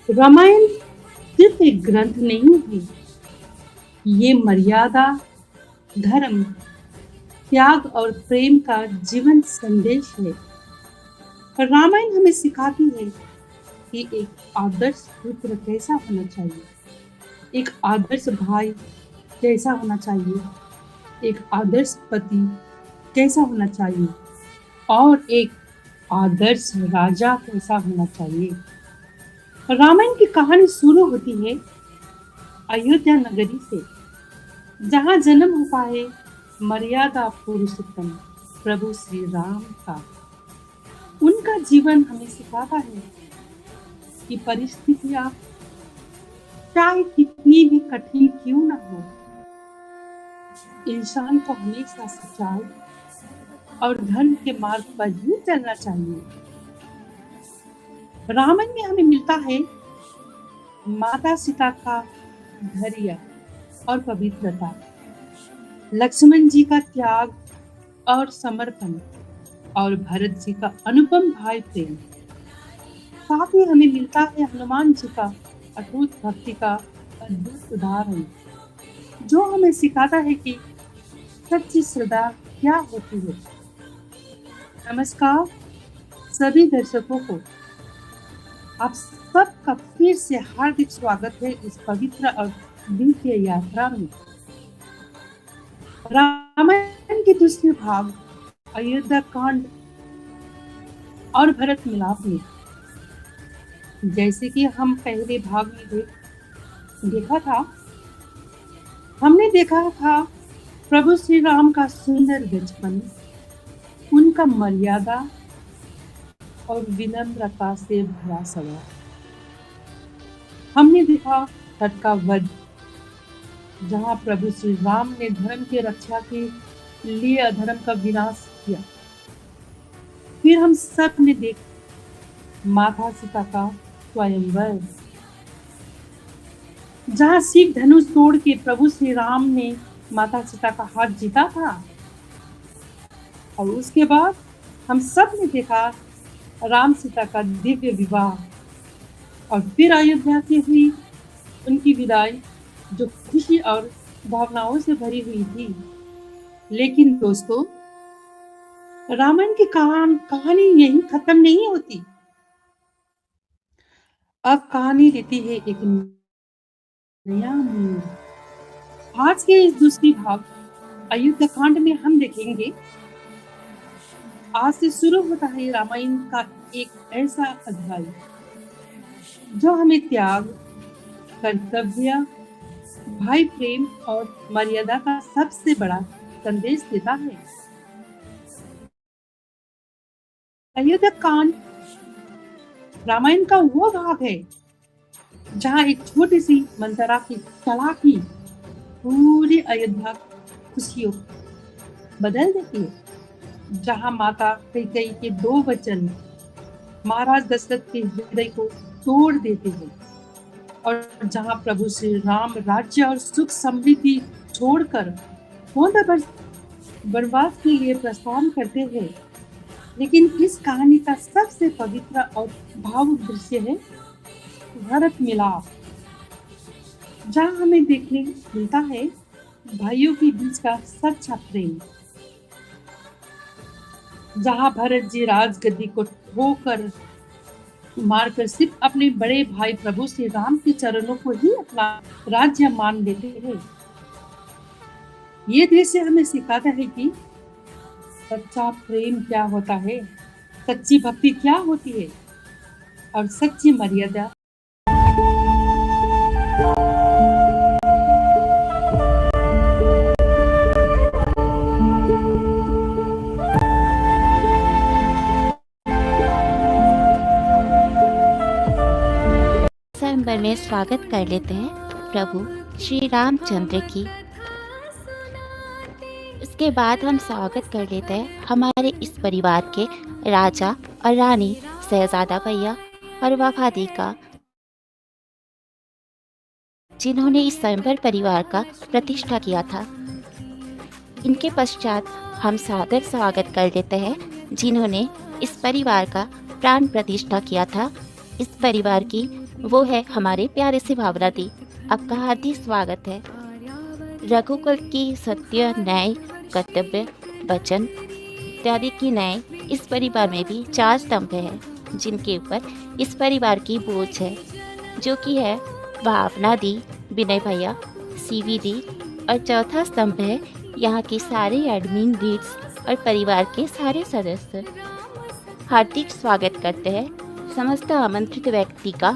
रामायण सिर्फ एक ग्रंथ नहीं है, ये मर्यादा, धर्म, त्याग और प्रेम का जीवन संदेश है। रामायण हमें सिखाती है कि एक आदर्श पुत्र कैसा होना चाहिए, एक आदर्श भाई कैसा होना चाहिए, एक आदर्श पति कैसा होना चाहिए और एक आदर्श राजा कैसा होना चाहिए। रामायण की कहानी शुरू होती है अयोध्या नगरी से, जहाँ जन्म होता है मर्यादा पुरुषोत्तम प्रभु श्री राम का। उनका जीवन हमें सिखाता है कि परिस्थितियां चाहे कितनी भी कठिन क्यों न हो, इंसान को हमेशा सच्चाई और धर्म के मार्ग पर ही चलना चाहिए। रामायण में हमें मिलता है माता सीता का धैर्य और पवित्रता, लक्ष्मण जी का त्याग और समर्पण और भरत जी का अनुपम भाई प्रेम। साथ ही हमें मिलता है हनुमान जी का अटूट भक्ति का अद्भुत उदाहरण, जो हमें सिखाता है कि सच्ची श्रद्धा क्या होती है। नमस्कार सभी दर्शकों को, आप सबका फिर से हार्दिक स्वागत है इस पवित्र और दिव्य यात्रा में। रामायण के दूसरे भाग अयोध्या कांड और भरत मिलाप में, जैसे कि हम पहले भाग में देखा था, हमने देखा था प्रभु श्री राम का सुंदर बचपन, उनका मर्यादा और विनम्रता से भरा स्वभाव। हमने देखा तट का वध, जहाँ प्रभु श्री राम ने धर्म की रक्षा के लिए अधर्म का विनाश किया। फिर हम सब ने देखा माता सीता का स्वयंवर, जहाँ सिख धनुष तोड़ के प्रभु श्री राम ने माता सीता का हाथ जीता था। और उसके बाद हम सब ने देखा राम सीता का दिव्य विवाह, और फिर अयोध्या से हुई उनकी विदाई, जो खुशी और भावनाओं से भरी हुई थी। लेकिन दोस्तों, रामायण की कहानी यही खत्म नहीं होती। अब कहानी लेती है एक नया मोड़। आज के इस दूसरी भाग अयोध्या कांड में हम देखेंगे, आज से शुरू होता है रामायण का एक ऐसा अध्याय जो हमें त्याग, कर्तव्य, भाई प्रेम और मर्यादा का सबसे बड़ा संदेश देता है। अयोध्या कांड रामायण का वो भाग है जहाँ एक छोटी सी मंथरा की चालाकी पूरी अयोध्या खुशियों बदल देती है, जहाँ माता कैकेयी के 2 वचन महाराज दशरथ के हृदय को तोड़ देते हैं, और जहाँ प्रभु श्री राम राज्य और सुख समृद्धि छोड़कर 14 वर्ष वनवास के लिए प्रस्थान करते हैं। लेकिन इस कहानी का सबसे पवित्र और भावुक दृश्य है भरत मिलाप, जहाँ हमें देखने मिलता है भाइयों के बीच का सच्चा प्रेम, जहाँ भरत जी राजगद्दी को ठोकर मारकर सिर्फ अपने बड़े भाई प्रभु श्री राम के चरणों को ही अपना राज्य मान लेते हैं। ये दृश्य हमें सिखाता है कि सच्चा प्रेम क्या होता है, सच्ची भक्ति क्या होती है और सच्ची मर्यादा। दिसंबर में स्वागत कर लेते हैं प्रभु श्री रामचंद्र की। उसके बाद हम स्वागत कर लेते हैं हमारे इस परिवार के राजा और रानी शहजादा भैया और वफादी का, जिन्होंने इस स्वयंवर परिवार का प्रतिष्ठा किया था। इनके पश्चात हम सादर स्वागत कर लेते हैं जिन्होंने इस परिवार का प्राण प्रतिष्ठा किया था। इस परिवार की वो है हमारे प्यारे से भावना दी। आपका हार्दिक स्वागत है। रघुकुल की सत्य, न्याय, कर्तव्य, वचन इत्यादि की न्याय इस परिवार में भी 4 स्तंभ हैं, जिनके ऊपर इस परिवार की बोझ है, जो कि है भावना दी, विनय भैया, सीवी दी, और चौथा स्तंभ है यहाँ की सारे एडमिन लीड्स और परिवार के सारे सदस्य। हार्दिक स्वागत करते हैं समस्त आमंत्रित व्यक्ति का।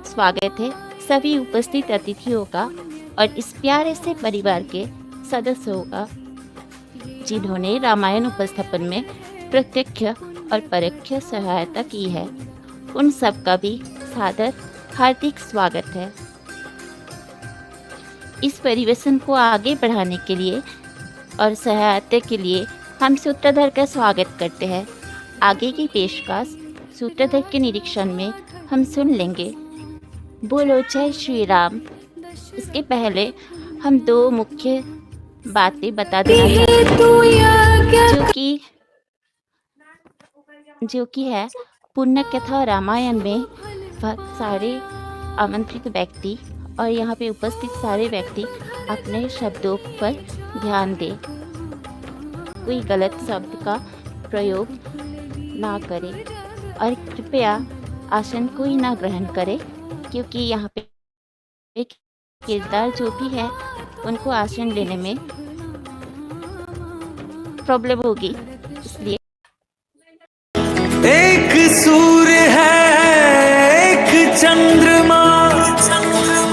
स्वागत है सभी उपस्थित अतिथियों का और इस प्यारे से परिवार के सदस्यों का, जिन्होंने रामायण उपस्थापन में प्रत्यक्ष और परोक्ष सहायता की है। उन सब का भी सादर हार्दिक स्वागत है। इस परिवेशन को आगे बढ़ाने के लिए और सहायता के लिए हम सूत्रधर का स्वागत करते हैं। आगे की पेशकश सूत्रधर के निरीक्षण में हम सुन लेंगे। बोलो जय श्री राम। इसके पहले हम 2 मुख्य बातें बता देना चाहते हैं, जो कि है पुण्य कथा रामायण में सारे आमंत्रित व्यक्ति और यहाँ पे उपस्थित सारे व्यक्ति अपने शब्दों पर ध्यान दें। कोई गलत शब्द का प्रयोग ना करें और कृपया आसन कोई ना ग्रहण करे, क्योंकि यहाँ पे किरदार जो भी है उनको आसन लेने में प्रॉब्लम होगी, इसलिए एक सूर्य है, एक चंद्रमा,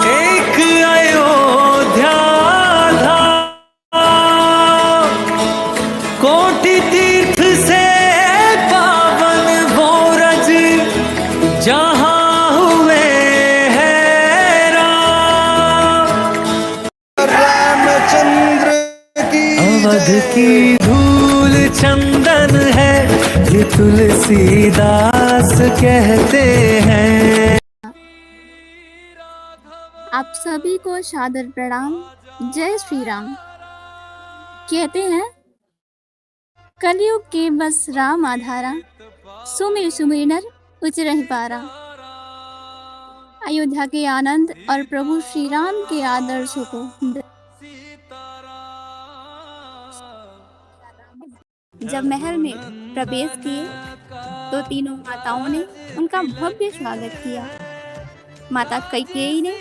एक अयोध्या धाम, कोटि तीर्थ से पावन वो रज, जहाँ हुए हैं रामचंद्र की अवध की धूल चंदन है, ये तुलसीदास कहते हैं। आप सभी को सादर प्रणाम। जय श्री राम। कहते हैं कलयुग के बस राम आधारा, सुमिर सुमिर नर उच रही पारा। अयोध्या के आनंद और प्रभु श्री राम के आदर्शों को जब महल में प्रवेश किए तो तीनों माताओं ने उनका भव्य स्वागत किया। माता कैकेयी ने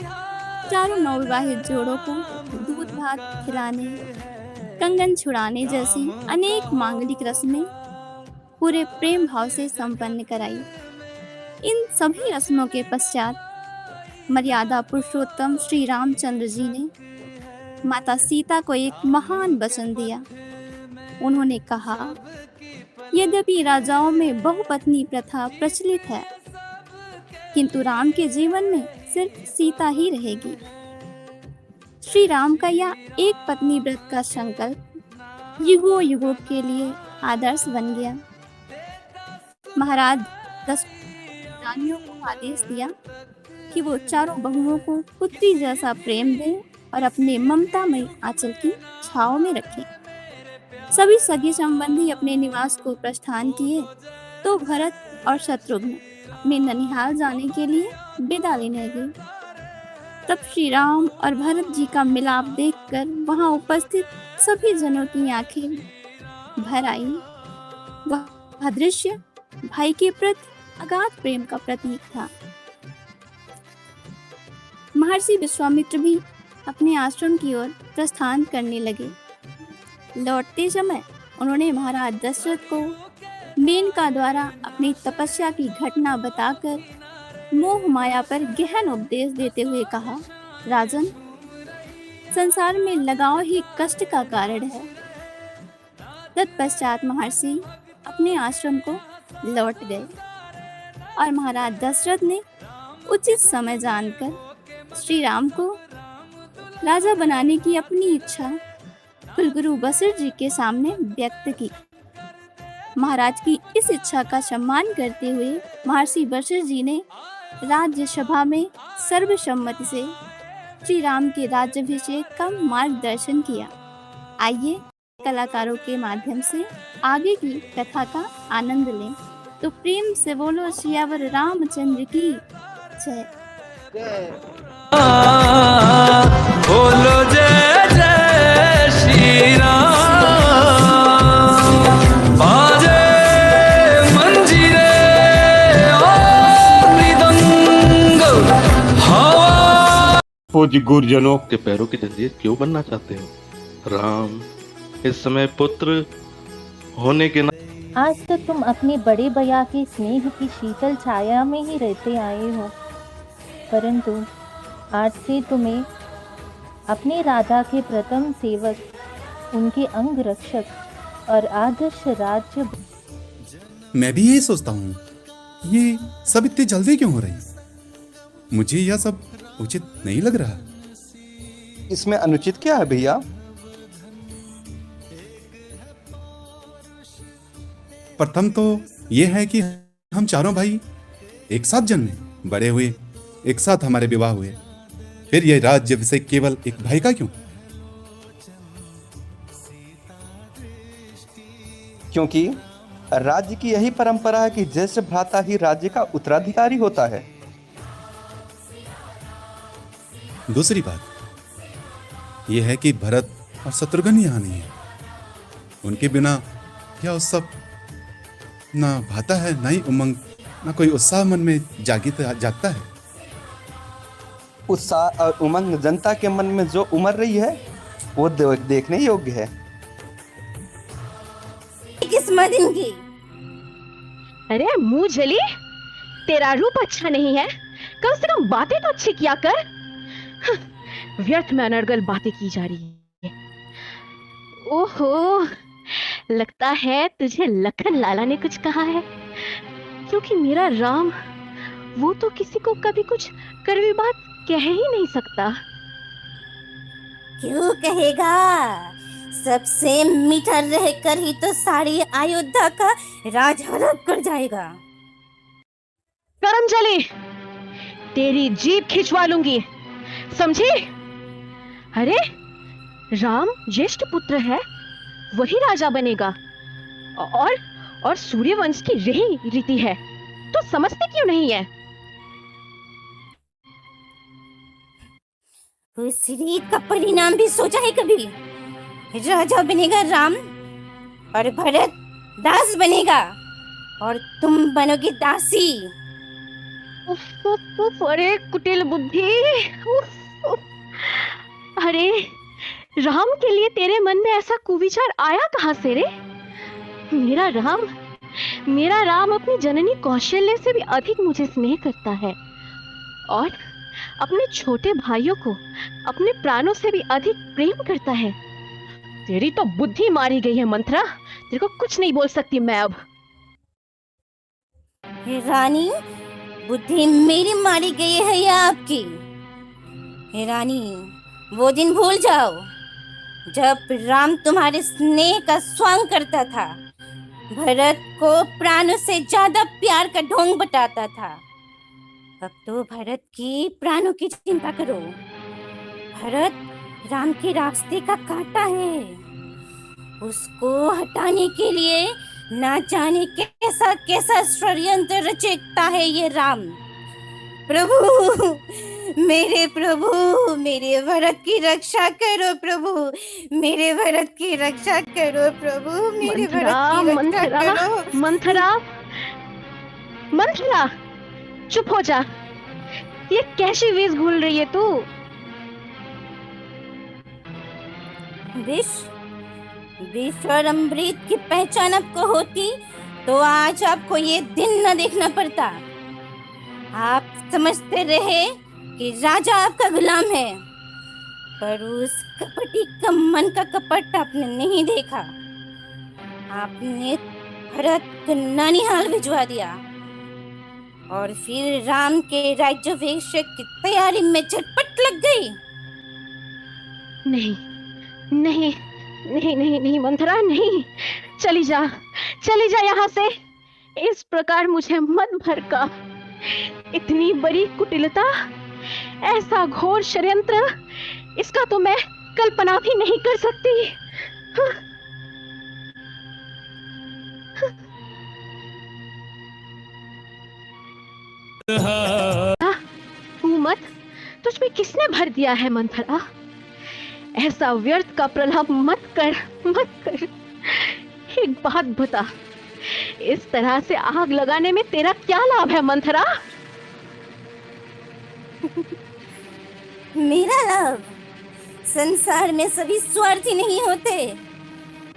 चारों नवविवाहित जोड़ों को दूध भात खिलाने, कंगन छुड़ाने जैसी अनेक मांगलिक रस्में पूरे प्रेम भाव से संपन्न कराई। इन सभी रस्मों के पश्चात मर्यादा पुरुषोत्तम श्री रामचंद्र जी ने माता सीता को एक महान वचन दिया। उन्होंने कहा, यद्यपि राजाओं में बहुपत्नी प्रथा प्रचलित है, किंतु राम के जीवन में सिर्फ सीता ही रहेगी। श्री राम का यह एक पत्नी व्रत का संकल्प युगों युगों के लिए आदर्श बन गया। महाराज दशरथ रानियों को आदेश दिया कि वो चारों बहुओं को पुत्री जैसा प्रेम दें और अपने ममतामयी आंचल की छांव में रखें। सभी सगे संबंधी अपने निवास को प्रस्थान किए तो भरत और शत्रुघ्न अपने ननिहाल जाने के लिए विदा लेने गए। तब श्री राम और भरत जी का मिलाप देखकर वहां उपस्थित सभी जनों की आंखें भर आई। वह दृश्य भाई के प्रति अगाध प्रेम का प्रतीक था। महर्षि विश्वामित्र भी अपने आश्रम की ओर प्रस्थान करने लगे। लौटते समय उन्होंने महाराज दशरथ को मेनका द्वारा अपनी तपस्या की घटना बताकर मोह माया पर गहन उपदेश देते हुए कहा, राजन, संसार में लगाव ही कष्ट का कारण है। तत्पश्चात महर्षि अपने आश्रम को लौट गए और महाराज दशरथ ने उचित समय जानकर श्री राम को राजा बनाने की अपनी इच्छा कुलगुरु वशिष्ठ जी के सामने व्यक्त की। महाराज की इस इच्छा का सम्मान करते हुए महर्षि वशिष्ठ जी ने राज्यसभा में सर्वसम्मति से श्री राम के राज्याभिषेक का मार्गदर्शन किया। आइए कलाकारों के माध्यम से आगे की कथा का आनंद लें। तो प्रेम से बोलो सियावर रामचंद्र की जय। बोलो जय जय श्री राम। बाजे मंजीरे और मृदंग हवा। फौजी गुरजनों, के पैरों की जंजीर क्यों बनना चाहते हो? राम इस समय पुत्र होने के आज तक तुम अपने बड़े भैया के स्नेह की शीतल छाया में ही रहते आए हो, परंतु आज से तुम्हें अपने राधा के प्रथम सेवक, उनके अंग रक्षक और आदर्श राज्य। मैं भी यही सोचता हूँ, ये सब इतनी जल्दी क्यों हो रही? मुझे यह सब उचित नहीं लग रहा। इसमें अनुचित क्या है भैया? प्रथम तो यह है कि हम चारों भाई एक साथ जन्मे, बड़े हुए, एक साथ हमारे विवाह हुए, फिर यह राज्य विषय केवल एक भाई का क्यों? क्योंकि राज्य की यही परंपरा है कि ज्येष्ठ भ्राता ही राज्य का उत्तराधिकारी होता है। दूसरी बात यह है कि भरत और शत्रुघ्न यहाँ नहीं है। उनके बिना यह उत्सव ना भाता है, ना ही उमंग, ना कोई उत्साह मन में जागता है। उत्साह और उमंग जनता के मन में जो उमड़ रही है वो देखने योग्य है। किस्मत इनकी। अरे मुंह जली, तेरा रूप अच्छा नहीं है, कम से कम बातें तो अच्छी किया कर। व्यर्थ में अनर्गल बातें की जा रही है। ओहो, लगता है तुझे लखन लाला ने कुछ कहा है, क्योंकि मेरा राम वो तो किसी को कभी कुछ कड़वी बात कह ही नहीं सकता। क्यों कहेगा? सबसे मीठा रहकर ही तो सारी अयोध्या का राज हड़प कर जाएगा। करम चले, तेरी जीभ खिंचवा लूंगी, समझी? अरे राम ज्येष्ठ पुत्र है, वही राजा बनेगा, और सूर्यवंश की यही रीति है, तो समझते क्यों नहीं है? उस रीत का परिणाम भी सोचा है कभी? राजा बनेगा राम और भरत दास बनेगा और तुम बनोगे दासी। उफ, उफ, उफ, अरे कुटिल बुद्धि। उफ, उफ। अरे राम के लिए तेरे मन में ऐसा कुविचार आया कहां से रे? मेरा राम अपनी जननी कौशल्य से भी अधिक मुझे स्नेह करता है और अपने छोटे भाइयों को अपने प्राणों से भी अधिक प्रेम करता है। तेरी तो बुद्धि मारी गई है मंथरा, तेरे को कुछ नहीं बोल सकती मैं अब। रानी, बुद्धि मेरी मारी गई है या आपकी? रानी, वो दिन भूल जाओ जब राम तुम्हारे स्नेह का स्वांग करता था, भरत को प्राणों से ज्यादा प्यार का ढोंग बताता था। अब तो भरत की प्राणों की चिंता करो। भरत राम के रास्ते का कांटा है, उसको हटाने के लिए ना जाने कैसा कैसा षड्यंत्र रचता है ये राम। प्रभु, मेरे प्रभु, मेरे भरत की रक्षा करो प्रभु, मेरे भरत की रक्षा करो प्रभु, मेरे भरत की रक्षा करो। मंथरा, चुप हो जा। ये कैसी विष घुल रही है तू? विष और अमृत की पहचान आपको होती तो आज आपको ये दिन न देखना पड़ता। आप समझते रहे कि राजा आपका गुलाम है, पर उस कपटी का मन का कपट आपने नहीं देखा। आपने भरत को नानिहाल भिजवा दिया और फिर राम के राज्याभिषेक की तैयारी में झटपट लग गई। नहीं नहीं नहीं नहीं नहीं मंथरा, नहीं, चली जा यहाँ से। इस प्रकार मुझे मत भड़का। इतनी बड़ी कुटिलता, ऐसा घोर षड्यंत्र, इसका तो मैं कल्पना भी नहीं कर सकती। तू मत तुझ में किसने भर दिया है मंथरा? ऐसा व्यर्थ का प्रलाप मत कर, मत कर। एक बात बता, इस तरह से आग लगाने में तेरा क्या लाभ है मंथरा? मेरा लाभ? संसार में सभी स्वार्थी नहीं होते,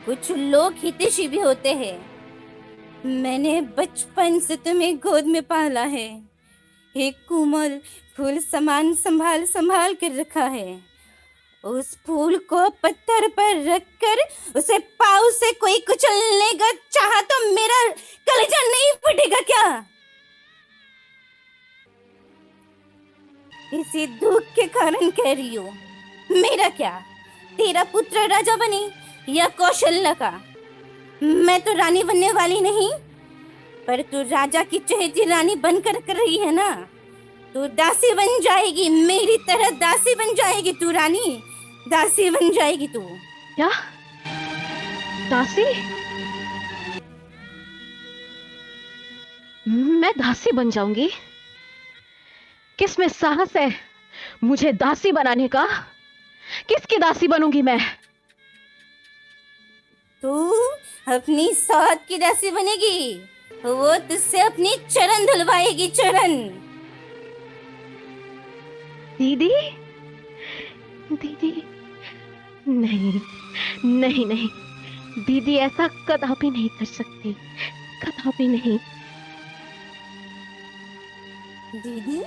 कुछ लोग हितैषी भी होते हैं। मैंने बचपन से तुम्हें गोद में पाला है, एक कोमल फूल समान संभाल संभाल कर रखा है। उस फूल को पत्थर पर रखकर उसे पाँव से कोई कुचलने का चाहा तो मेरा कलेजा नहीं फटेगा क्या? इसी दुख के कारण कह रही हूँ। मेरा क्या, तेरा पुत्र राजा बने या कौशल्या का? मैं तो रानी बनने वाली नहीं, पर तू राजा की चहेती रानी बनकर कर रही है ना। तू दासी बन जाएगी, मेरी तरह दासी बन जाएगी तू रानी, दासी बन जाएगी तू। क्या? दासी? मैं दासी बन जाऊंगी? किस में साहस है मुझे दासी बनाने का? किसकी दासी बनूंगी मैं? तू अपनी सौत की दासी बनेगी, वो तुझसे अपनी चरण धुलवाएगी, चरण। दीदी, दीदी, नहीं नहीं नहीं, दीदी ऐसा कदापि नहीं कर सकती, कदापि नहीं। दीदी?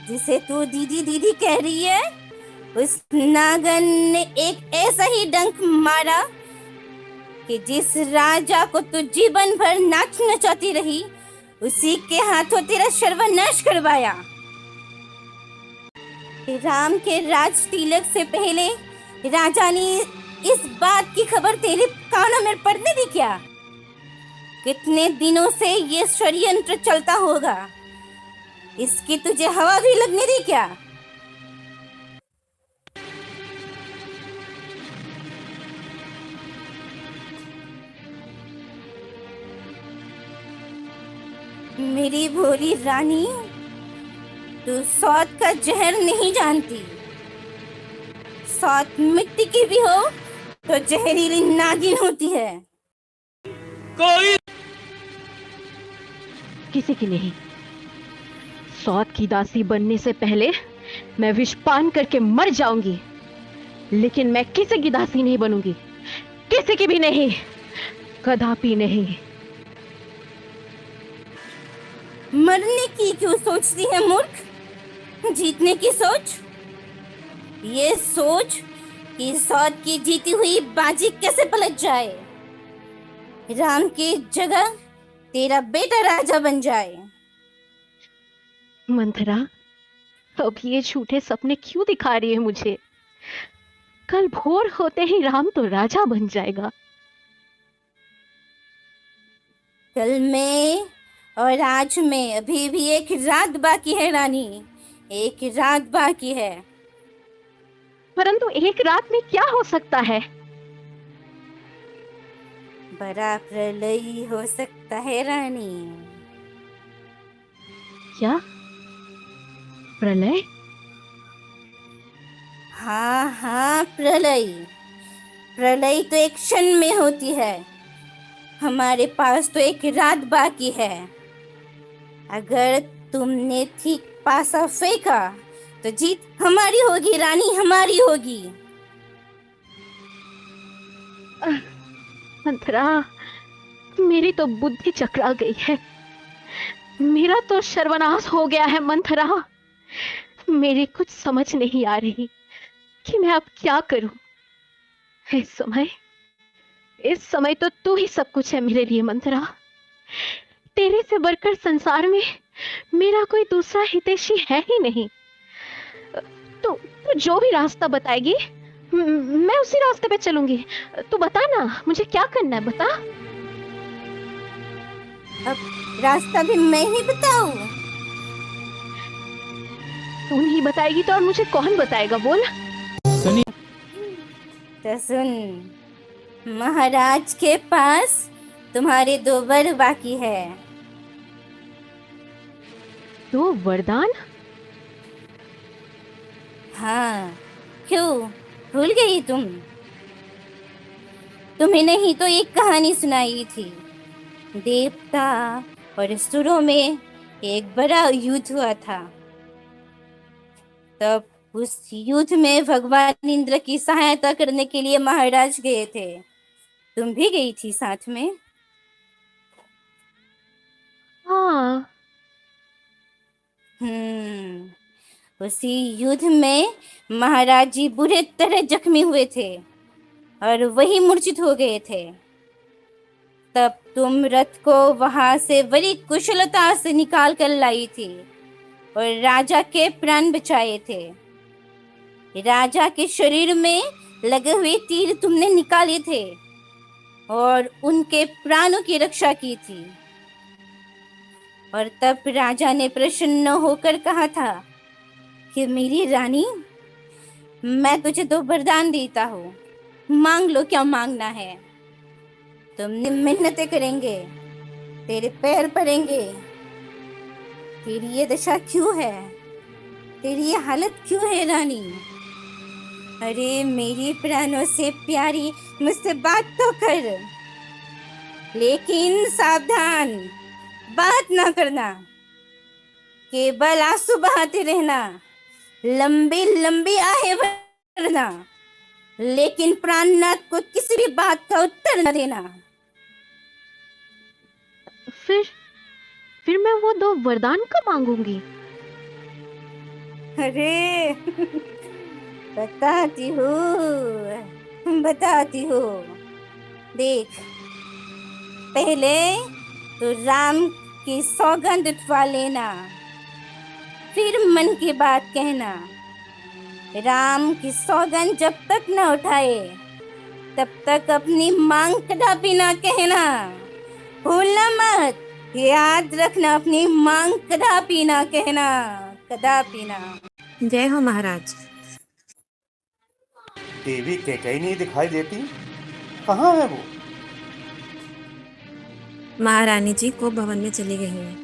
जिसे तू दीदी दीदी कह रही है, उस नागन ने एक ऐसा ही डंक मारा कि जिस राजा को तू जीवन भर नाच नचाती रही, उसी के हाथों तेरा सर्वनाश करवाया। राम के राज तिलक से पहले राजा ने इस बात की खबर तेरे कानों में पड़ने दी क्या? कितने दिनों से ये षड्यंत्र चलता होगा, इसकी तुझे हवा भी लगने दी क्या? मेरी भोली रानी, तू सौत का जहर नहीं जानती। सौत मिट्टी की भी हो तो जहरीली नागिन होती है। कोई किसी की नहीं। सौत की दासी बनने से पहले मैं विष पान करके मर जाऊंगी, लेकिन मैं किसी की दासी नहीं बनूंगी, किसी की भी नहीं, कदापि नहीं। मरने की क्यों सोचती है मूर्ख? जीतने की सोच। ये सोच कि सौत की जीती हुई बाजी कैसे पलट जाए, राम की जगह तेरा बेटा राजा बन जाए। मंथरा, अब ये झूठे सपने क्यों दिखा रही है मुझे? कल भोर होते ही राम तो राजा बन जाएगा। कल में और आज में अभी भी एक रात बाकी है रानी, एक रात बाकी है। परंतु एक रात में क्या हो सकता है? बड़ा प्रलय हो सकता है रानी। क्या प्रलय? हाँ हाँ, प्रलय। प्रलय तो एक क्षण में होती है, हमारे पास तो एक रात बाकी है। अगर तुमने ठीक पासा फेंका तो जीत हमारी होगी रानी, हमारी होगी। मंथरा, मेरी तो बुद्धि चकरा गई है, मेरा तो सर्वनाश हो गया है मंथरा। मेरी कुछ समझ नहीं आ रही कि मैं अब क्या करूं। इस समय तो तू ही सब कुछ है मेरे लिए मंथरा। तेरे से बढ़कर संसार में मेरा कोई दूसरा हितैषी है ही नहीं। तू जो भी रास्ता बताएगी मैं उसी रास्ते पे चलूंगी। तू बता ना, मुझे क्या करना है, बता। अब रास्ता भी मैं ही बताऊं? तू नहीं बताएगी तो और मुझे कौन बताएगा, बोल। तो सुन, महाराज के पास तुम्हारे 2 वर बाकी है। 2 वरदान? हाँ, क्यों भूल गई तुम? तुम्हें नहीं तो एक कहानी सुनाई थी। देवता और असुरों में एक बड़ा युद्ध हुआ था। तब उस युद्ध में भगवान इंद्र की सहायता करने के लिए महाराज गए थे। तुम भी गई थी साथ में? हाँ। उसी युद्ध में महाराज जी बुरे तरह जख्मी हुए थे और वही मूर्छित हो गए थे। तब तुम रथ को वहां से बड़ी कुशलता से निकाल कर लाई थी और राजा के प्राण बचाए थे। राजा के शरीर में लगे हुए तीर तुमने निकाले थे और उनके प्राणों की रक्षा की थी। और तब राजा ने प्रसन्न होकर कहा था कि मेरी रानी, मैं तुझे तो वरदान देता हूँ, मांग लो क्या मांगना है। तुमने मिन्नतें करेंगे, तेरे पैर पड़ेंगे। तेरी ये दशा क्यों है? तेरी ये हालत क्यों है रानी? अरे मेरी प्राणों से प्यारी, मुझसे बात तो कर। लेकिन सावधान, बात ना करना, केवल आंसू बहाते रहना, लंबी लंबी आहें भरना, लेकिन प्राणनाथ को किसी भी बात का उत्तर न देना। फिर मैं वो 2 वरदान कब मांगूंगी? अरे बताती हूँ। देख, पहले तो राम की सौगंध उठवा लेना, फिर मन की बात कहना। राम की सौगंध जब तक न उठाए तब तक अपनी मांग कदापि ना कहना। भूलना मत, याद रखना, अपनी मांग कदापि ना कहना, कदापि ना। जय हो महाराज। देवी कैकेयी नहीं दिखाई देती, कहाँ है वो? महारानी जी कोप भवन में चली गई हैं।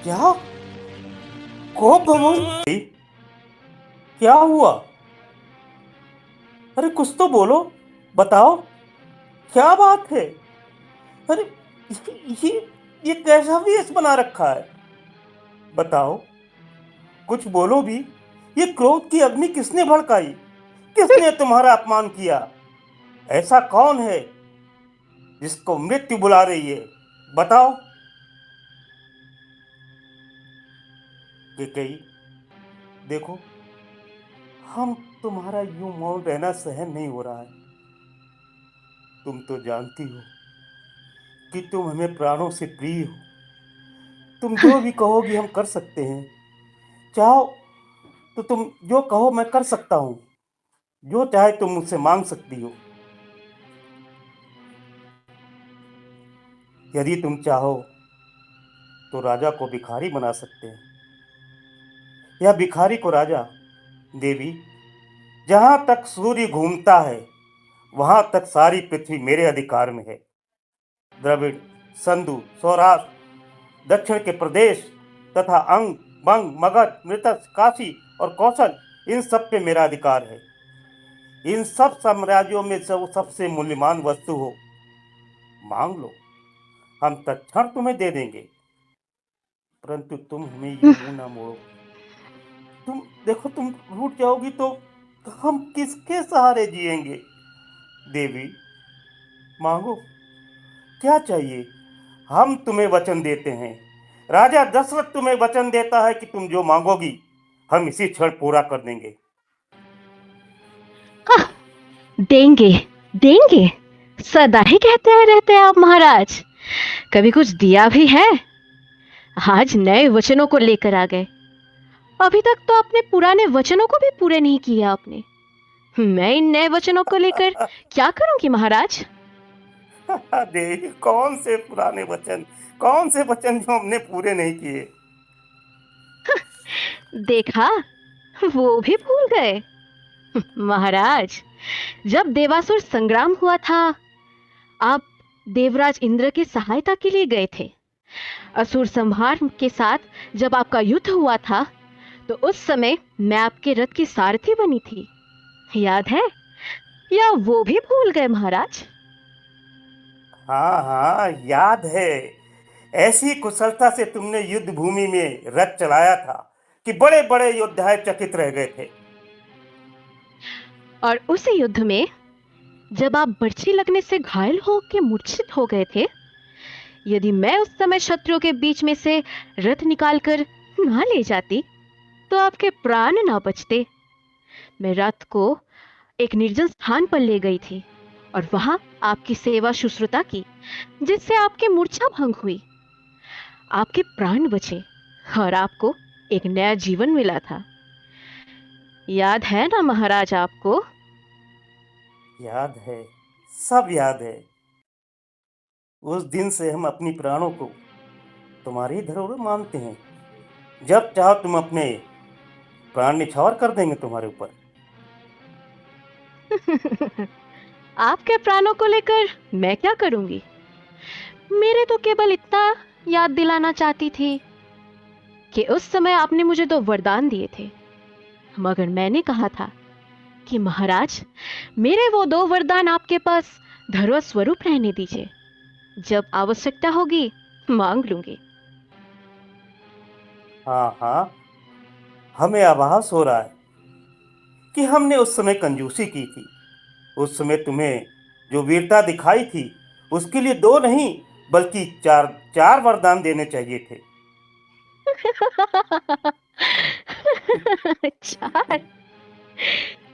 क्या? कोप भवन? क्या हुआ? अरे कुछ तो बोलो, बताओ क्या बात है? अरे ये कैसा वेश बना रखा है? बताओ, कुछ बोलो भी। ये क्रोध की अग्नि किसने भड़काई? किसने तुम्हारा अपमान किया? ऐसा कौन है जिसको मृत्यु बुला रही है? बताओ। कैकेयी, देखो, हम तुम्हारा यूं मौन रहना सहन नहीं हो रहा है। तुम तो जानती हो कि तुम हमें प्राणों से प्रिय हो। तुम जो भी कहोगी हम कर सकते हैं। चाहो तो तुम जो कहो मैं कर सकता हूँ। जो चाहे तुम मुझसे मांग सकती हो। यदि तुम चाहो तो राजा को भिखारी बना सकते हैं, या भिखारी को राजा। देवी, जहां तक सूर्य घूमता है वहां तक सारी पृथ्वी मेरे अधिकार में है। द्रविड़, संधु, सौराष्ट्र, दक्षिण के प्रदेश तथा अंग, बंग, मगध, मृतक, काशी और कौशल, इन सब पे मेरा अधिकार है। इन सब साम्राज्यों में से वो सबसे मूल्यवान वस्तु हो, मांग लो, हम तत्क्षण तुम्हें दे देंगे। परंतु तुम हमें यूं मुंह ना मोड़ो। तुम देखो, तुम रूठ जाओगी तो हम किसके सहारे जिएंगे? देवी, मांगो, क्या चाहिए? हम तुम्हें वचन देते हैं। राजा दशरथ तुम्हें वचन देता है कि तुम जो मांगोगी हम इसी क्षण पूरा कर देंगे। देंगे देंगे, सदा ही कहते रहते हैं आप महाराज। कभी कुछ दिया भी है? आज नए वचनों को लेकर आ गए। अभी तक तो अपने पुराने वचनों को भी पूरे नहीं किया आपने। मैं इन नए वचनों को लेकर क्या करूंगी महाराज? देवी, कौन से पुराने वचन, कौन से वचन जो हमने पूरे नहीं किए? देखा, वो भी भूल गए। महाराज, जब देवासुर संग्राम हुआ था, आप देवराज इंद्र की सहायता के लिए गए थे। असुर संहार के साथ जब आपका युद्ध हुआ था, तो उस समय मैं आपके रथ की सारथी बनी थी, याद है? या वो भी भूल गए महाराज? हाँ हाँ, याद है। ऐसी कुशलता से तुमने युद्ध भूमि में रथ चलाया था कि बड़े बड़े योद्धा चकित रह गए थे। और उस युद्ध में जब आप बर्छी लगने से घायल हो के मूर्छित हो गए थे, यदि मैं उस समय शत्रुओं के बीच में से रथ निकालकर ना ले जाती तो आपके प्राण ना बचते। मैं रथ को एक निर्जन स्थान पर ले गई थी और वहां आपकी सेवा शुश्रूषा की, जिससे आपकी मूर्छा भंग हुई, आपके प्राण बचे और आपको एक नया जीवन मिला था। याद है ना महाराज आपको? याद है, सब याद है। उस दिन से हम अपनी प्राणों को तुम्हारी धरोहर मानते हैं। जब चाहो तुम अपने प्राण निछावर कर देंगे तुम्हारे ऊपर। आपके प्राणों को लेकर मैं क्या करूंगी? मेरे तो केवल इतना याद दिलाना चाहती थी कि उस समय आपने मुझे 2 वरदान दिए थे, मगर मैंने कहा था कि महाराज, मेरे वो 2 वरदान आपके पास धरोहर स्वरूप रहने दीजिए, जब आवश्यकता होगी मांग लूंगी। हाँ हाँ, हमें आभास हो रहा है कि हमने उस समय कंजूसी की थी। उस समय तुम्हें जो वीरता दिखाई थी, उसके लिए 2 नहीं बल्कि 4 वरदान देने चाहिए थे।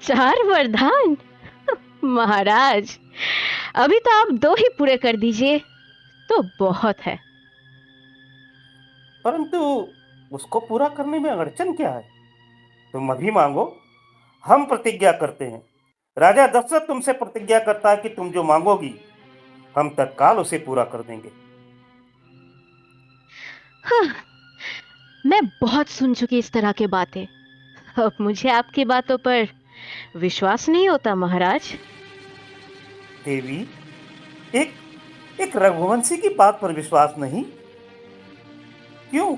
4 वरदान? महाराज, अभी तो आप 2 ही पूरे कर दीजिए तो बहुत है। परंतु उसको पूरा करने में अड़चन क्या है? तुम अभी मांगो, हम प्रतिज्ञा करते हैं। राजा दशरथ तुमसे प्रतिज्ञा करता है कि तुम जो मांगोगी हम तत्काल उसे पूरा कर देंगे। हाँ, मैं बहुत सुन चुकी इस तरह की बातें। अब मुझे आपकी बातों पर विश्वास नहीं होता महाराज। देवी, एक रघुवंशी की बात पर विश्वास नहीं? क्यों?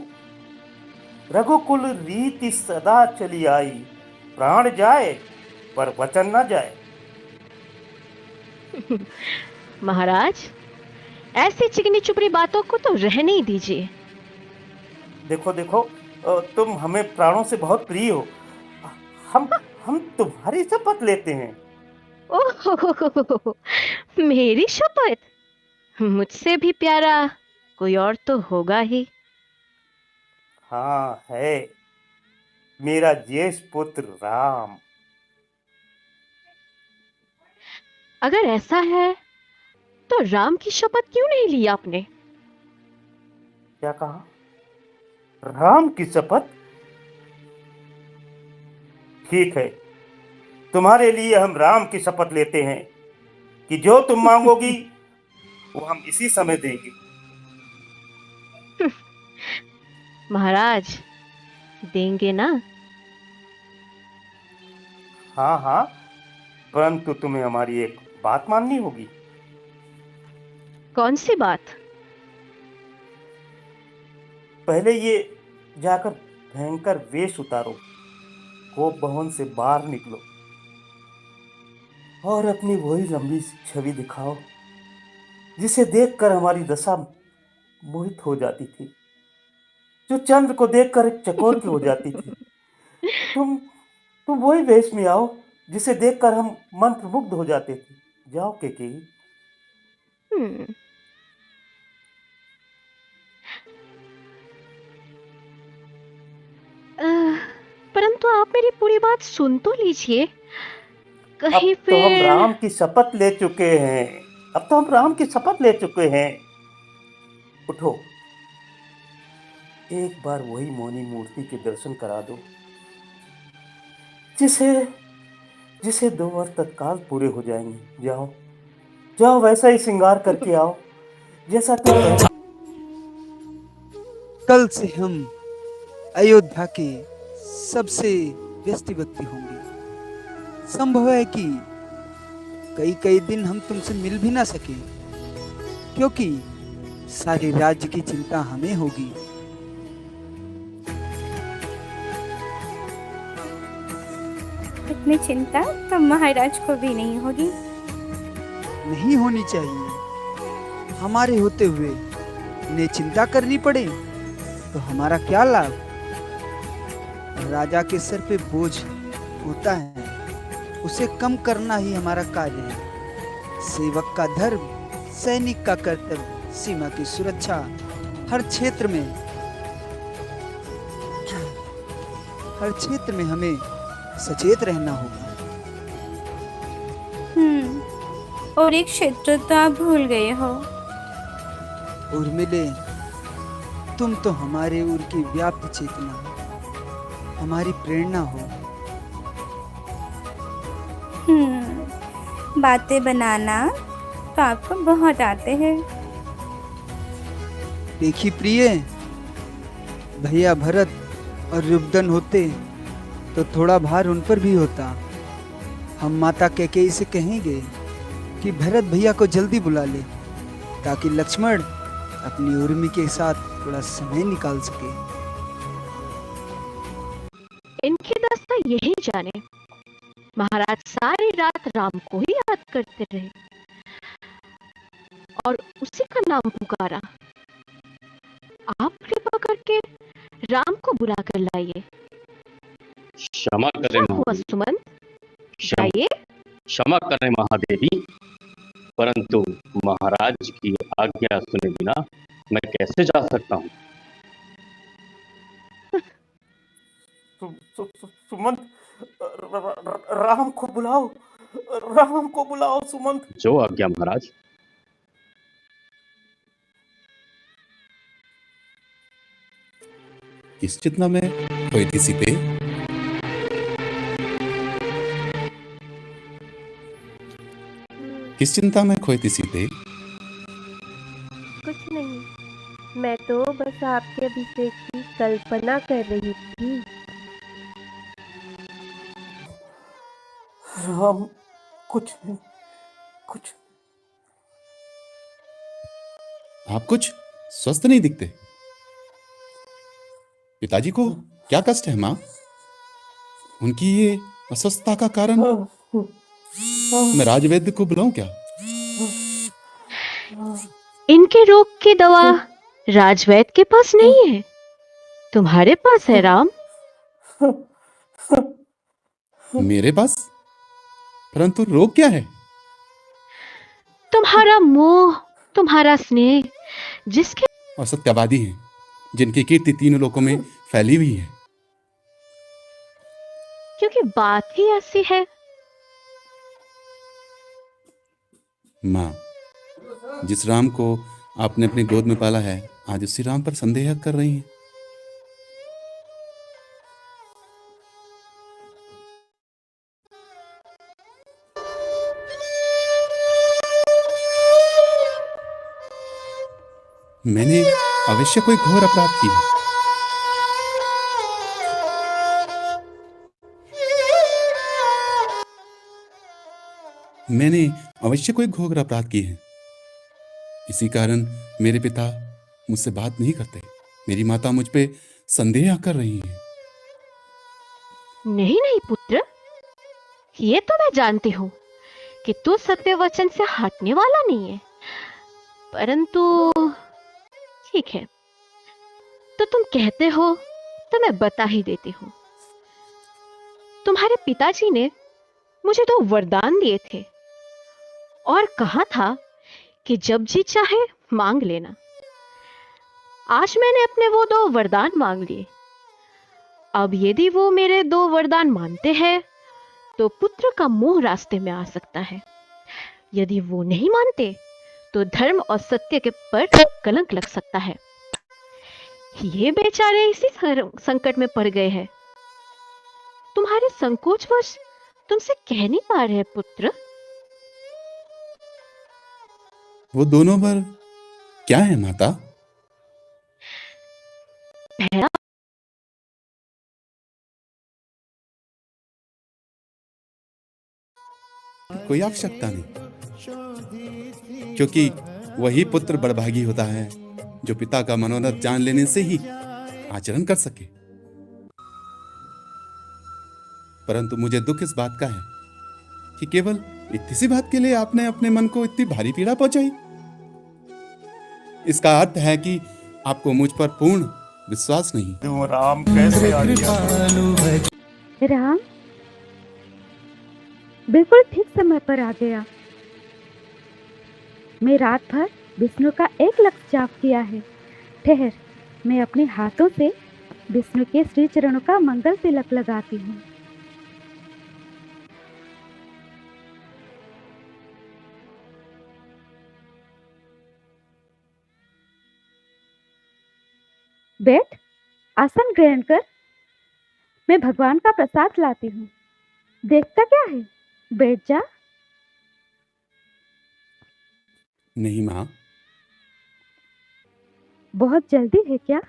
रघुकुल रीति सदा चली आई, प्राण जाए पर वचन न जाए। महाराज, ऐसी चिकनी चुपड़ी बातों को तो रहने ही दीजिए। देखो देखो, तुम हमें प्राणों से बहुत प्रिय हो। हम तुम्हारी शपथ लेते हैं। ओह, मेरी शपथ? मुझसे भी प्यारा कोई और तो होगा ही। हाँ है, मेरा ज्येष्ठ पुत्र राम। अगर ऐसा है तो राम की शपथ क्यों नहीं ली आपने? क्या कहा? राम की शपथ? ठीक है, तुम्हारे लिए हम राम की शपथ लेते हैं कि जो तुम मांगोगी वो हम इसी समय देंगे। महाराज, देंगे ना? हाँ हाँ, परंतु तुम्हें हमारी एक बात माननी होगी। कौन सी बात? पहले ये जाकर भयंकर वेश उतारो, कोप भवन से बाहर निकलो और अपनी वही लंबी छवि दिखाओ जिसे देखकर हमारी दशा मोहित हो जाती थी, जो चंद्र को देखकर एक चकोर की हो जाती थी। तुम वही वेश में आओ जिसे देखकर हम मंत्रमुग्ध हो जाते थे। जाओ केकेयी। हम्म, परंतु आप मेरी पूरी बात सुन तो लीजिए। अब कहीं तो हम फिर राम की शपथ ले चुके हैं। अब तो हम राम की शपथ ले चुके हैं। उठो, एक बार वही मौनी मूर्ति के दर्शन करा दो जिसे 2 वर्ष तत्काल पूरे हो जाएंगे। जाओ जाओ, वैसा ही श्रृंगार करके आओ जैसा तुम पहले। कल से हम अयोध्या के सबसे व्यस्त व्यक्ति होंगे। संभव है कि कई दिन हम तुमसे मिल भी ना सके, क्योंकि सारे राज्य की चिंता हमें होगी। इतनी चिंता तो महाराज को भी नहीं होगी। नहीं होनी चाहिए। हमारे होते हुए इन्हें चिंता करनी पड़े तो हमारा क्या लाभ। राजा के सर पे बोझ होता है, उसे कम करना ही हमारा कार्य है। सेवक का धर्म, सैनिक का कर्तव्य, सीमा की सुरक्षा, हर क्षेत्र में हमें सचेत रहना होगा। और एक क्षेत्र तो आप भूल गए हो। उर्मिले, तुम तो हमारे उर की व्याप्त चेतना, हमारी प्रेरणा हो। बातें बनाना तो आपको बहुत आते हैं। देखी प्रिय, भैया भरत और युद्धन होते तो थोड़ा भार उन पर भी होता। हम माता कैकेयी से कहेंगे कि भरत भैया को जल्दी बुला ले, ताकि लक्ष्मण अपनी उर्मी के साथ थोड़ा समय निकाल सके। इनकी दशा यही जाने। महाराज सारी रात राम को ही याद करते रहे और उसी का नाम पुकारा। आप कृपा करके राम को बुला कर लाइए। क्षमा करें हुआ सुमन, जाइए। क्षमा करें महादेवी, परंतु महाराज की आज्ञा सुने बिना मैं कैसे जा सकता हूँ। सुमंत, राम को बुलाओ, राम को बुलाओ सुमंत। जो आज्ञा महाराज। किस चितना में खोई थी सीते? किस चिंता में खोई थी सीते? कुछ नहीं, मैं तो बस आपके अभिषेक की कल्पना कर रही थी। राम, कुछ आप कुछ स्वस्थ नहीं दिखते। पिताजी को क्या कष्ट है माँ? उनकी ये अस्वस्थता का कारण मैं राजवैद्य को बुलाऊं क्या? इनके रोग की दवा राजवैद्य के पास नहीं है, तुम्हारे पास है राम। मेरे पास? परंतु रोग क्या है? तुम्हारा मोह, तुम्हारा स्नेह, जिसके और सत्यवादी हैं, जिनकी कीर्ति तीनों लोकों में फैली हुई है। क्योंकि बात ही ऐसी है। माँ, जिस राम को आपने अपनी गोद में पाला है, आज उसी राम पर संदेह कर रही हैं। मैंने अवश्य कोई घोर अपराध की है। मैंने अवश्य कोई घोर अपराध की है। इसी कारण मेरे पिता मुझसे बात नहीं करते। मेरी माता मुझ पे संदेह कर रही है। नहीं नहीं पुत्र, ये तो मैं जानती हूँ कि तू सत्य वचन से हटने वाला नहीं है, परंतु ठीक है, तो तुम कहते हो तो मैं बता ही देती हूँ। तुम्हारे पिताजी ने मुझे 2 वरदान दिए थे और कहा था कि जब जी चाहे मांग लेना। आज मैंने अपने वो 2 वरदान मांग लिए। अब यदि वो मेरे 2 वरदान मानते हैं तो पुत्र का मोह रास्ते में आ सकता है। यदि वो नहीं मानते तो धर्म और सत्य के पर कलंक लग सकता है। ये बेचारे इसी संकट में पड़ गए हैं। तुम्हारे संकोचवश तुमसे कह नहीं पा रहे पुत्र। वो दोनों वर क्या है माता? पहला, कोई आवश्यकता नहीं, क्योंकि वही पुत्र बड़भागी होता है जो पिता का मनोरथ जान लेने से ही आचरण कर सके। परंतु मुझे दुख इस बात का है कि केवल इतनी सी बात के लिए आपने अपने मन को इतनी भारी पीड़ा पहुंचाई। इसका अर्थ है कि आपको मुझ पर पूर्ण विश्वास नहीं। राम कैसे आ गया? राम बिल्कुल ठीक समय पर आ गया। मैं रात भर विष्णु का एक लक्ष्य जाप किया है। ठहर, मैं अपने हाथों से विष्णु के श्री चरणों का मंगल तिलक लगाती हूँ। बैठ, आसन ग्रहण कर। मैं भगवान का प्रसाद लाती हूँ। देखता क्या है, बैठ जा। नहीं माँ। बहुत जल्दी है क्या?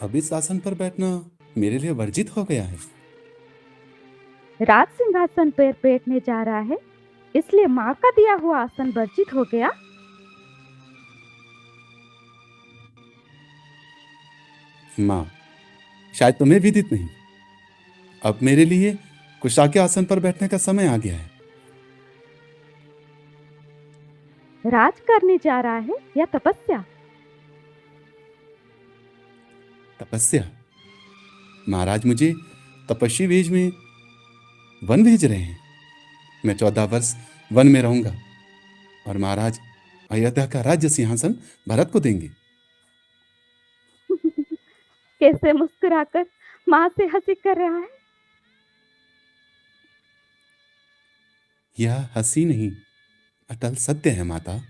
अब इस आसन पर बैठना मेरे लिए वर्जित हो गया है। राज सिंहासन पर बैठने जा रहा है, इसलिए माँ का दिया हुआ आसन वर्जित हो गया। माँ, शायद तुम्हें विदित नहीं, अब मेरे लिए कुशा के आसन पर बैठने का समय आ गया है। राज करने जा रहा है या तपस्या? तपस्या। महाराज मुझे तपस्वी वेश में वन भेज रहे हैं। मैं 14 वर्ष वन में रहूंगा और महाराज अयोध्या का राज्य सिंहासन भरत को देंगे। कैसे मुस्कुराकर माँ से हंसी कर रहा है। यह हंसी नहीं, अटल सत्य है माता।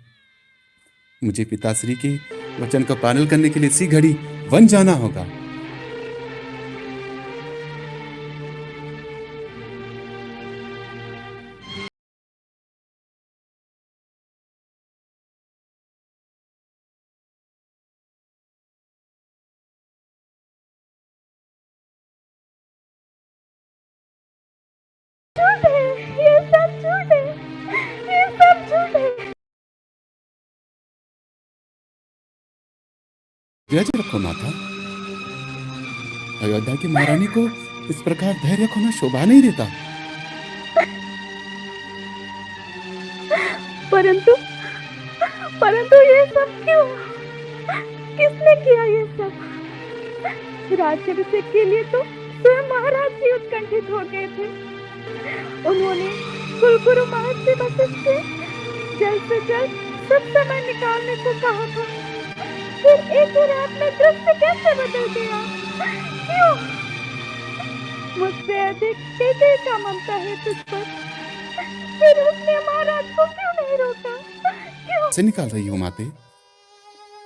मुझे पिताश्री के वचन का पालन करने के लिए इसी घड़ी वन जाना होगा। झूठ है, ये सब झूठ है, ये सब झूठ है। धैर्य रखो माता। अयोध्या की महारानी को इस प्रकार धैर्य खोना शोभा नहीं देता। परंतु परंतु ये सब क्यों? किसने किया ये सब? राज्याभिषेक के लिए तो स्वयं महाराज जी उत्कंठित हो गए थे। उन्होंने कुलगुरु महर्षि वशिष्ठ से जल्द से जल्द सब समय निकालने को कहा था। फिर एक ही रात में दृश्य कैसे बदल गया? क्यों? मुझसे अधिक कैसे का ममता है तुझ पर। फिर उसने महाराज को क्यों नहीं रोका? क्यों से निकाल रही हो माते?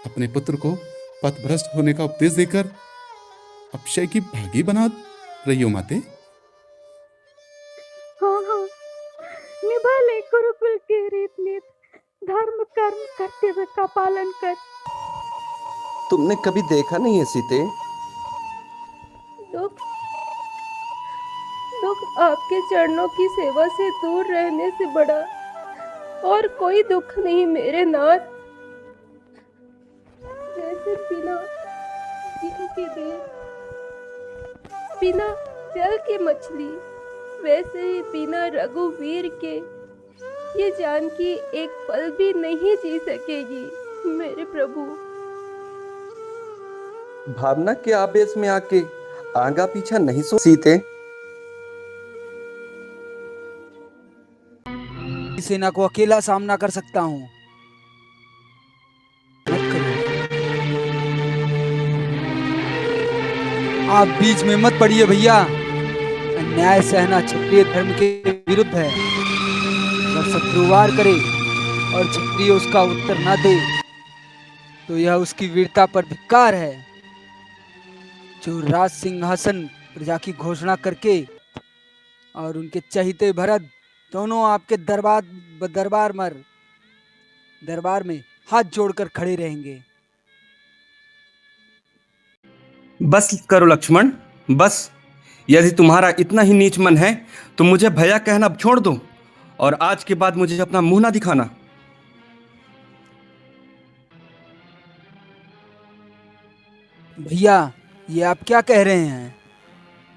अपने पुत्र को पथभ्रष्ट होने का उपदेश देकर अक्षय की भागी बना रही हो माते? हाँ हाँ, निभा ले गुरुकुल के रीत नीत, धर्म कर्म कर्तव्य का पालन कर। तुमने कभी देखा नहीं है सीते? दुख दुख आपके चरणों की सेवा से दूर रहने से बड़ा और कोई दुख नहीं मेरे नाथ। जैसे बिना जीव के देह, बिना जल की मछली, वैसे ही बिना रघुवीर के ये जानकी एक पल भी नहीं जी सकेगी मेरे प्रभु। भावना के आवेश में आके आगा पीछा नहीं सो सीते। सेना को अकेला सामना कर सकता हूँ। मत करो। आप बीच में मत पड़िए भैया। अन्याय सहना क्षत्रिय धर्म के विरुद्ध है। अगर शत्रु वार करे और क्षत्रिय उसका उत्तर ना दे तो यह उसकी वीरता पर धिक्कार है। जो राज सिंहासन प्रजा की घोषणा करके और उनके चहीते भरत दोनों आपके दरबार में हाथ जोड़कर खड़े रहेंगे। बस करो लक्ष्मण, बस। यदि तुम्हारा इतना ही नीच मन है तो मुझे भैया कहना छोड़ दो और आज के बाद मुझे अपना मुंह ना दिखाना। भैया ये आप क्या कह रहे हैं?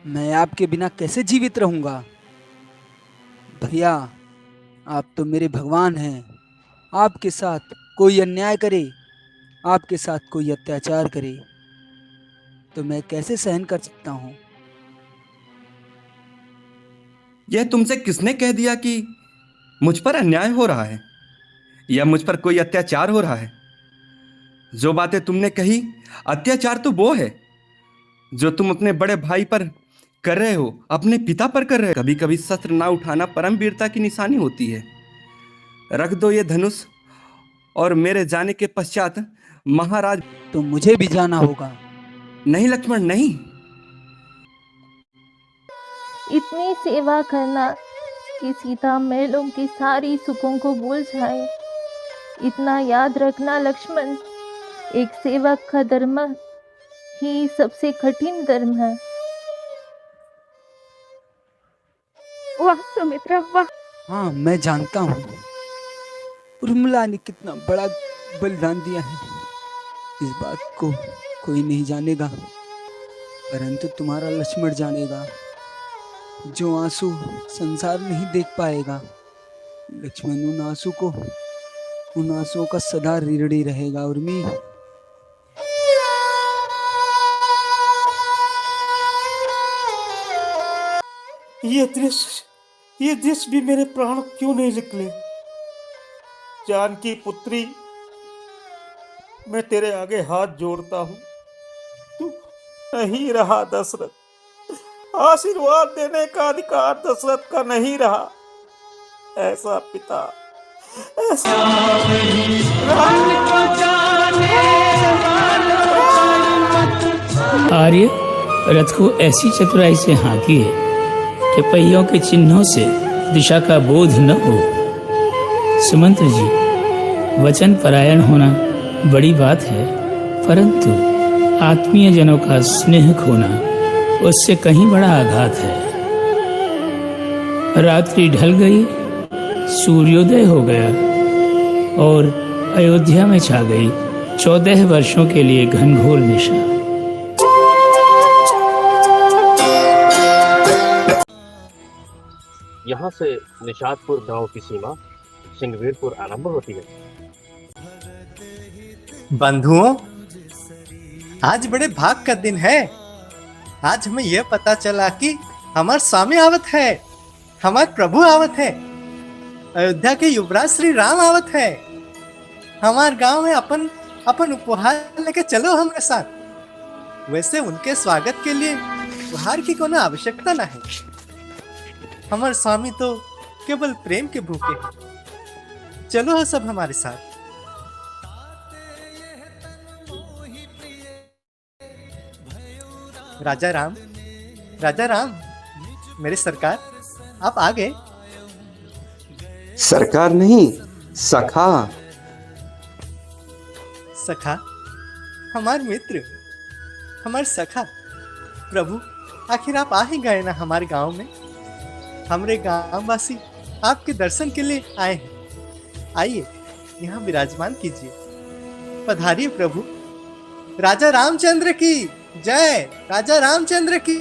मैं आपके बिना कैसे जीवित रहूंगा? भैया, आप तो मेरे भगवान हैं। आपके साथ कोई अन्याय करे, आपके साथ कोई अत्याचार करे, तो मैं कैसे सहन कर सकता हूँ? यह तुमसे किसने कह दिया कि मुझ पर अन्याय हो रहा है या मुझ पर कोई अत्याचार हो रहा है? जो बातें तुमने कही, अत्याचार तो वो है जो तुम अपने बड़े भाई पर कर रहे हो, अपने पिता पर कर रहे हो। कभी कभी शस्त्र ना उठाना परम वीरता की निशानी होती है। रख दो ये धनुष और मेरे जाने के पश्चात महाराज। तो मुझे भी जाना होगा। नहीं लक्ष्मण, नहीं। इतनी सेवा करना कि सीता महलों की सारी सुखों को भूल जाए, इतना याद रखना लक्ष्मण, एक सेवक का धर्म ही सबसे कठिन धर्म है। वाह सुमित्रा, वाह। हाँ, मैं जानता हूँ उर्मिला ने कितना बड़ा बलिदान दिया है। इस बात को कोई नहीं जानेगा, परंतु तुम्हारा लक्ष्मण जानेगा, जो आंसू संसार नहीं देख पाएगा। लक्ष्मण उन आंसुओं का सदा ऋणी रहेगा। उर्मी, ये दृश्य भी मेरे प्राण क्यों नहीं निकले? जानकी पुत्री, मैं तेरे आगे हाथ जोड़ता हूँ। तू नहीं रहा दशरथ, आशीर्वाद देने का अधिकार दशरथ का नहीं रहा। ऐसा पिता, ऐसा आर्य, रथ को ऐसी चतुराई से हाँकिए कि पहियों के चिन्हों से दिशा का बोध न हो। सुमंत्र जी, वचन परायण होना बड़ी बात है, परंतु आत्मीय जनों का स्नेह खोना उससे कहीं बड़ा आघात है। रात्रि ढल गई, सूर्योदय हो गया और अयोध्या में छा गई 14 वर्षों के लिए घनघोर निशा। यहाँ से निषादपुर गांव की सीमा सिंगवीरपुर आरंभ होती है। बंधुओं, आज बड़े भाग का दिन है। आज हमें यह पता चला कि हमार स्वामी आवत है, हमार प्रभु आवत है, अयोध्या के युवराज श्री राम आवत है। हमार गांव में अपन उपहार लेके चलो हमारे साथ। वैसे उनके स्वागत के लिए उपहार की कोनो आवश्यकता ना है। हमारे स्वामी तो केवल प्रेम के भूखे हैं। चलो है सब हमारे साथ। राजा राम, मेरे सरकार, आप आ गए। सरकार नहीं, सखा। सखा, हमारे मित्र, हमारे सखा। प्रभु, आखिर आप आ ही गए ना हमारे गांव में। हमारे गांव वासी आपके दर्शन के लिए आए हैं। आइए, यहाँ विराजमान कीजिए। पधारिए प्रभु। राजा रामचंद्र की जय, राजा रामचंद्र की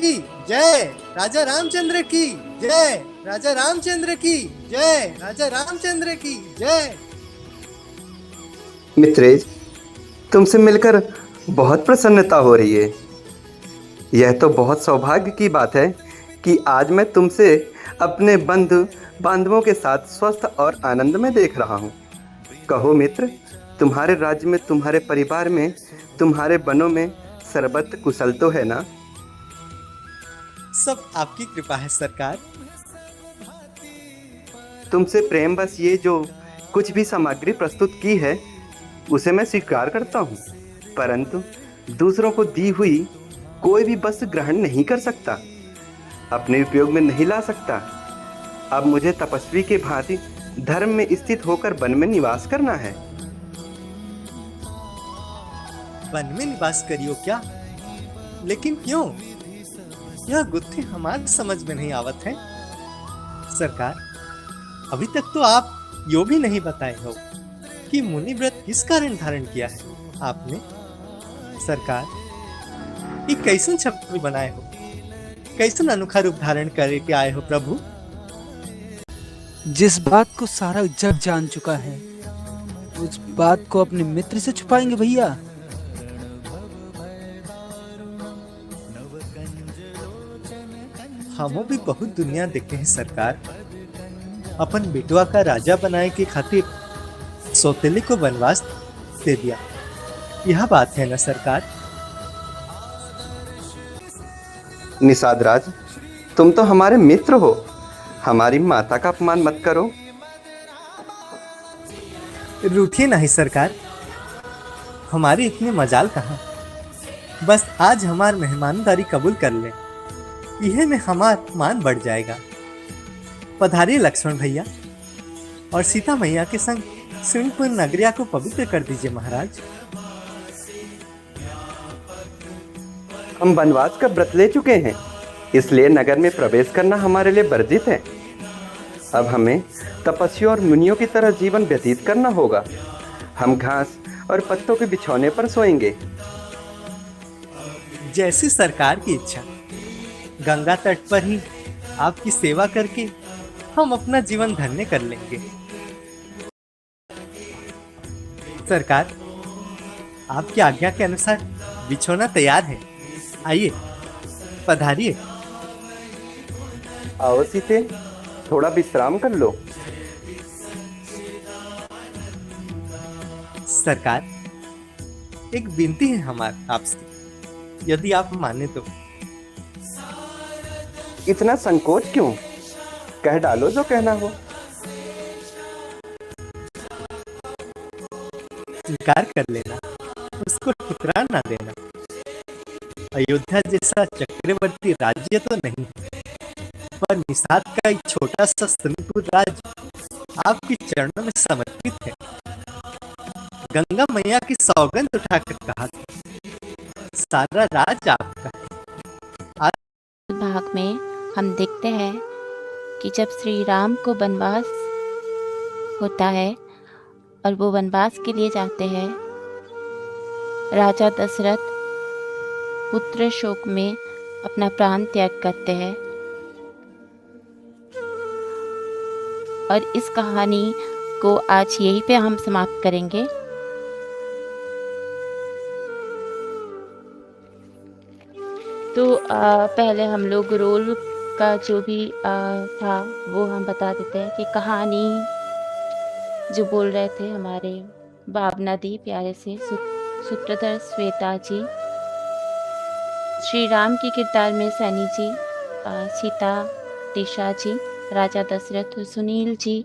जय, राजा रामचंद्र की जय, राजा रामचंद्र की जय, राजा रामचंद्र की जय। मित्रेज, तुमसे मिलकर बहुत प्रसन्नता हो रही है। यह तो बहुत सौभाग्य की बात है कि आज मैं तुमसे अपने बंधु बांधवों के साथ स्वस्थ और आनंद में देख रहा हूँ। कहो मित्र, तुम्हारे राज्य में, तुम्हारे परिवार में, तुम्हारे बनों में सर्वत्र कुशल तो है ना? सब आपकी कृपा है सरकार। तुमसे प्रेम बस ये जो कुछ भी सामग्री प्रस्तुत की है उसे मैं स्वीकार करता हूँ, परंतु दूसरों को दी हुई कोई भी वस्तु ग्रहण नहीं कर सकता, अपने उपयोग में नहीं ला सकता। अब मुझे तपस्वी के भांति धर्म में स्थित होकर वन में निवास करना है। वन में निवास करियो क्या? लेकिन क्यों? यह गुत्थी हमारे समझ में नहीं आवत है। सरकार, अभी तक तो आप यो भी नहीं बताए हो कि मुनि व्रत किस कारण धारण किया है आपने। सरकार, ये कैसन छवि बनाए हो, कैसन अनोखा रूप धारण करके आए हो प्रभु। जिस बात को सारा जग जान चुका है, उस बात को अपने मित्र से छुपाएंगे भैया। हमो भी बहुत दुनिया देखे हैं सरकार। अपन बेटवा का राजा बनाए के खातिर सौतेले को वनवास दे दिया, यह बात है ना सरकार। निषाद राज, तुम तो हमारे मित्र हो, हमारी माता का अपमान मत करो। रूठिए नहीं सरकार, हमारी इतनी मजाल कहाँ। बस आज हमार मेहमानदारी कबूल कर ले, यह में हमार मान बढ़ जाएगा। पधारिए लक्ष्मण भैया, और सीता मैया के संग सिंहपुर नगरिया को पवित्र कर दीजिए महाराज। हम वनवास का व्रत ले चुके हैं, इसलिए नगर में प्रवेश करना हमारे लिए वर्जित है। अब हमें तपस्वियों और मुनियों की तरह जीवन व्यतीत करना होगा। हम घास और पत्तों के बिछौने पर सोएंगे। जैसी सरकार की इच्छा। गंगा तट पर ही आपकी सेवा करके हम अपना जीवन धन्य कर लेंगे। सरकार, आपकी आज्ञा के अनुसार बिछौना तैयार है, आइए पधारिए। आओ सीते, थोड़ा विश्राम कर लो। सरकार, एक विनती है हमारी आपसे, यदि आप माने तो। इतना संकोच क्यों? कह डालो जो कहना हो। स्वीकार कर लेना, उसको ठुकरा ना देना। अयोध्या जैसा चक्रवर्ती राज्य तो नहीं, पर निषाद का एक छोटा सा सिंहपुर राज्य आपके चरणों में समर्पित है। गंगा मैया की सौगंध उठाकर कहा, सारा राज आपका है। भाग में हम देखते हैं कि जब श्री राम को वनवास होता है और वो वनवास के लिए जाते हैं, राजा दशरथ पुत्र शोक में अपना प्राण त्याग करते हैं। और इस कहानी को आज यहीं पे हम समाप्त करेंगे। तो पहले हम लोग रोल का जो भी था वो हम बता देते हैं कि कहानी जो बोल रहे थे हमारे भावना दी प्यारे से सूत्रधर श्वेता जी, श्री राम की किरदार में सैनी जी, सीता दिशा जी, राजा दशरथ सुनील जी,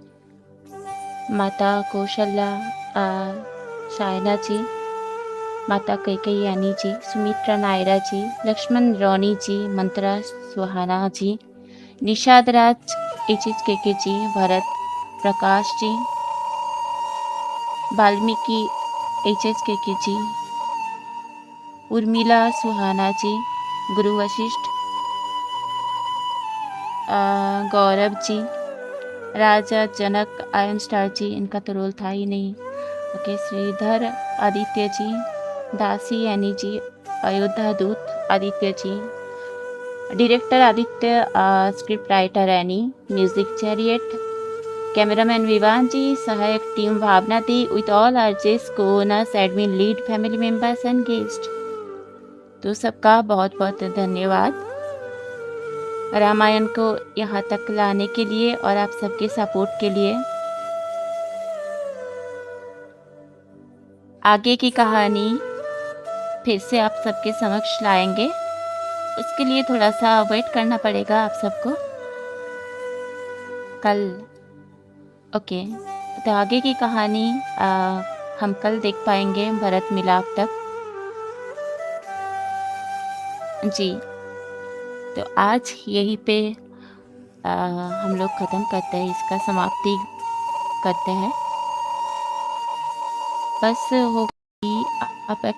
माता कौशल्या शायना जी, माता कैकेयी जी, सुमित्रा नायरा जी, लक्ष्मण रौनी जी, मंत्रा सुहाना जी, निषाद राज केके जी, भरत प्रकाश जी, वाल्मीकि केके जी, उर्मिला सुहाना जी, गुरु वशिष्ठ, गौरव जी, राजा जनक आयन स्टार जी, इनका तो रोल था ही नहीं। ओके, श्रीधर आदित्य जी, दासी यानी जी, अयोध्या दूत Aditya ji, director Aditya, script writer Annie, music chariot, cameraman Vivan ji, सहायक team Bhavna di with all RJs, कोनस, admin, lead, family members and guest. तो सबका बहुत बहुत धन्यवाद रामायण को यहाँ तक लाने के लिए और आप सबके सपोर्ट के लिए। आगे की कहानी फिर से आप सबके समक्ष लाएंगे, उसके लिए थोड़ा सा वेट करना पड़ेगा आप सबको कल। ओके, तो आगे की कहानी हम कल देख पाएंगे भरत मिलाप तक जी। तो आज यहीं पे हम लोग ख़त्म करते हैं, इसका समाप्ति करते हैं। बस होगी आप